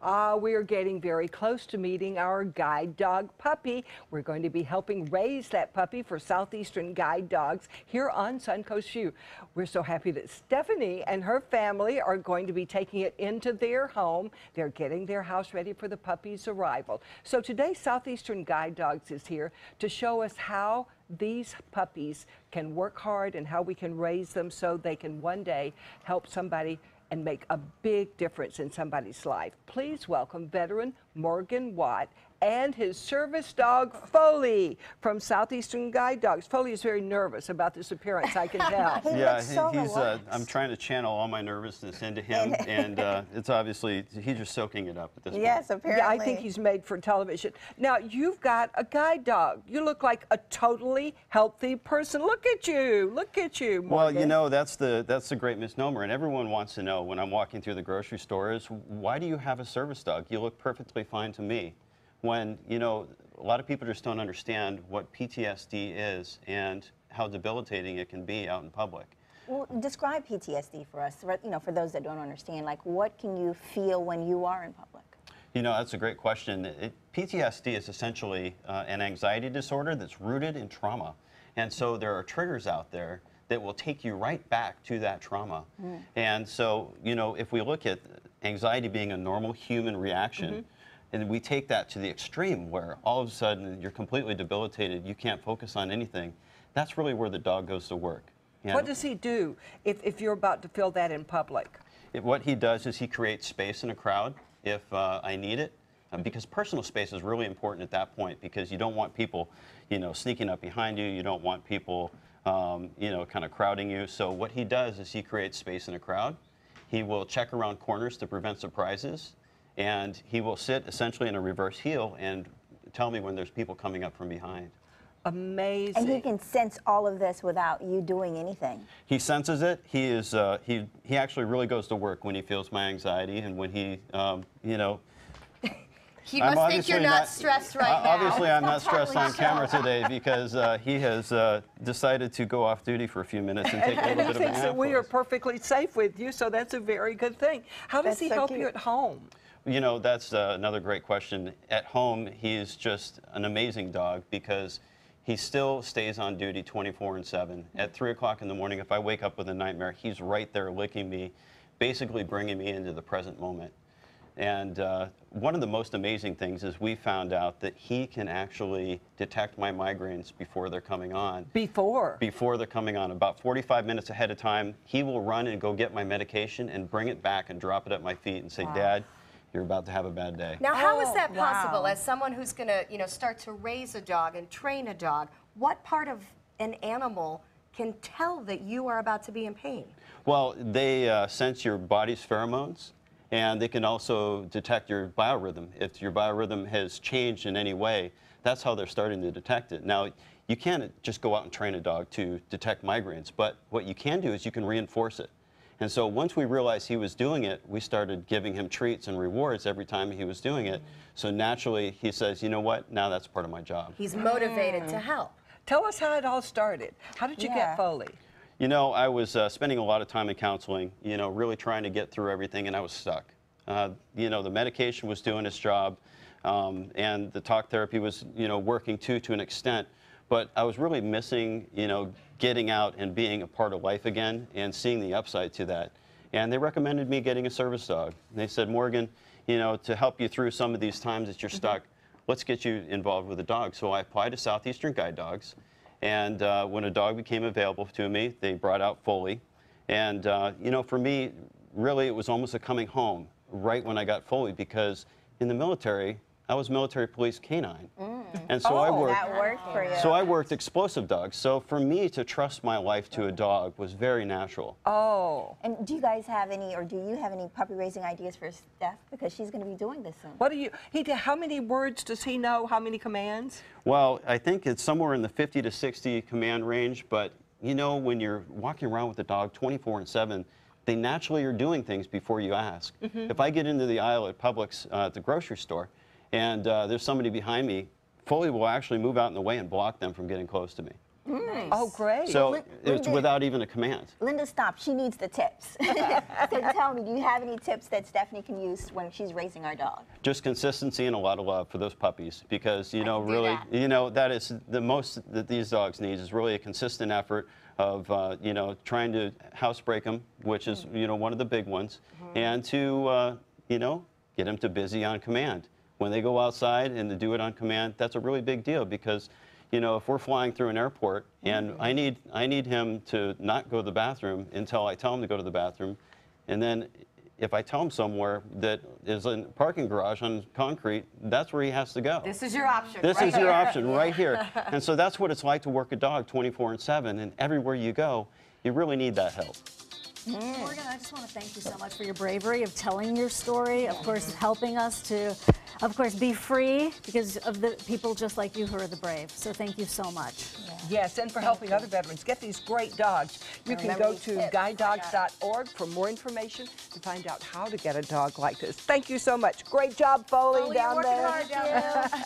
We are getting very close to meeting our guide dog puppy. We're going to be helping raise that puppy for Southeastern Guide Dogs here on Suncoast View. We're so happy that Stephanie and her family are going to be taking it into their home. They're getting their house ready for the puppy's arrival. So today, Southeastern Guide Dogs is here to show us how these puppies can work hard and how we can raise them so they can one day help somebody and make a big difference in somebody's life. Please welcome veteran Morgan Watt and his service dog, Foley, from Southeastern Guide Dogs. Foley is very nervous about this appearance, I can tell. I'm trying to channel all my nervousness into him, and it's obviously, he's just soaking it up at this point. Yes, apparently. Yeah, I think he's made for television. Now, you've got a guide dog. You look like a totally healthy person. Look at you, Morgan. Well, you know, that's the great misnomer, and everyone wants to know when I'm walking through the grocery store is, why do you have a service dog? You look perfectly fine to me. When, you know, a lot of people just don't understand what PTSD is and how debilitating it can be out in public. Well, describe PTSD for us, you know, for those that don't understand. Like, what can you feel when you are in public? You know, that's a great question. PTSD is essentially an anxiety disorder that's rooted in trauma. And so there are triggers out there that will take you right back to that trauma. And so, you know, if we look at anxiety being a normal human reaction, and we take that to the extreme where all of a sudden you're completely debilitated, you can't focus on anything, that's really where the dog goes to work. You What know, does he do if you're about to feel that in public? what he does is he creates space in a crowd if I need it, because personal space is really important at that point, because you don't want people, you know, sneaking up behind you, you don't want people, you know, kind of crowding you. So what he does is he creates space in a crowd. He will check around corners to prevent surprises. And he will sit essentially in a reverse heel and tell me when there's people coming up from behind. Amazing. And he can sense all of this without you doing anything. He senses it. He is he actually really goes to work when he feels my anxiety and when he you know. He must think you're not stressed right now. Obviously, I'm not stressed on camera today because he has decided to go off duty for a few minutes and take a little bit of a nap. And he thinks that we are perfectly safe with you, so that's a very good thing. How does he help you at home? You know, that's another great question. At home, he's just an amazing dog because he still stays on duty 24/7. At 3 o'clock in the morning, if I wake up with a nightmare, he's right there licking me, basically bringing me into the present moment. And one of the most amazing things is we found out that he can actually detect my migraines before they're coming on. Before they're coming on. About 45 minutes ahead of time, he will run and go get my medication and bring it back and drop it at my feet and say, Dad, you're about to have a bad day. Now, how is that wow. possible? As someone who's going to, you know, start to raise a dog and train a dog, what part of an animal can tell that you are about to be in pain? Well, they sense your body's pheromones, and they can also detect your biorhythm. If your biorhythm has changed in any way, that's how they're starting to detect it. Now, you can't just go out and train a dog to detect migraines, but what you can do is you can reinforce it. And so once we realized he was doing it, we started giving him treats and rewards every time he was doing it. So naturally, he says, you know what, now that's part of my job. He's motivated to help. Tell us how it all started. How did you get Foley? You know, I was spending a lot of time in counseling, you know, really trying to get through everything, and I was stuck. You know, the medication was doing its job, and the talk therapy was, you know, working to an extent. But I was really missing, you know, getting out and being a part of life again and seeing the upside to that. And they recommended me getting a service dog. And they said, Morgan, you know, to help you through some of these times that you're stuck, let's get you involved with a dog. So I applied to Southeastern Guide Dogs. And when a dog became available to me, they brought out Foley. And, you know, for me, really, it was almost a coming home right when I got Foley, because in the military, I was military police canine. And so that worked for you. So I worked explosive dogs. So for me to trust my life to a dog was very natural. Oh. And do you guys have any, or do you have any puppy raising ideas for Steph? Because she's going to be doing this soon. What do you, how many words does he know? How many commands? Well, I think it's somewhere in the 50 to 60 command range, but you know, when you're walking around with a dog 24/7, they naturally are doing things before you ask. If I get into the aisle at Publix at the grocery store, and there's somebody behind me, Foley will actually move out in the way and block them from getting close to me. Oh, great. So Well, it's Linda- without even a command. Linda, stop. She needs the tips. So tell me, do you have any tips that Stephanie can use when she's raising our dog? Just consistency and a lot of love for those puppies, because you know, can do really, that. you know, that is the most that these dogs need is really a consistent effort of you know, trying to housebreak them, which is you know, one of the big ones, and to you know, get them to busy on command. When they go outside and to do it on command, that's a really big deal, because you know, if we're flying through an airport and I need him to not go to the bathroom until I tell him to go to the bathroom, and then if I tell him somewhere that is a parking garage on concrete, that's where he has to go. This is your option. This right is your here. option right here. And so that's what it's like to work a dog 24/7, and everywhere you go, you really need that help. Morgan, I just want to thank you so much for your bravery of telling your story, of course, helping us to, of course, be free because of the people just like you who are the brave. So thank you so much. Yes, and for helping other veterans get these great dogs. You can remember go these to tips. guidedogs.org for more information to find out how to get a dog like this. Thank you so much. Great job, Foley, Foley, you're down working there. hard down there.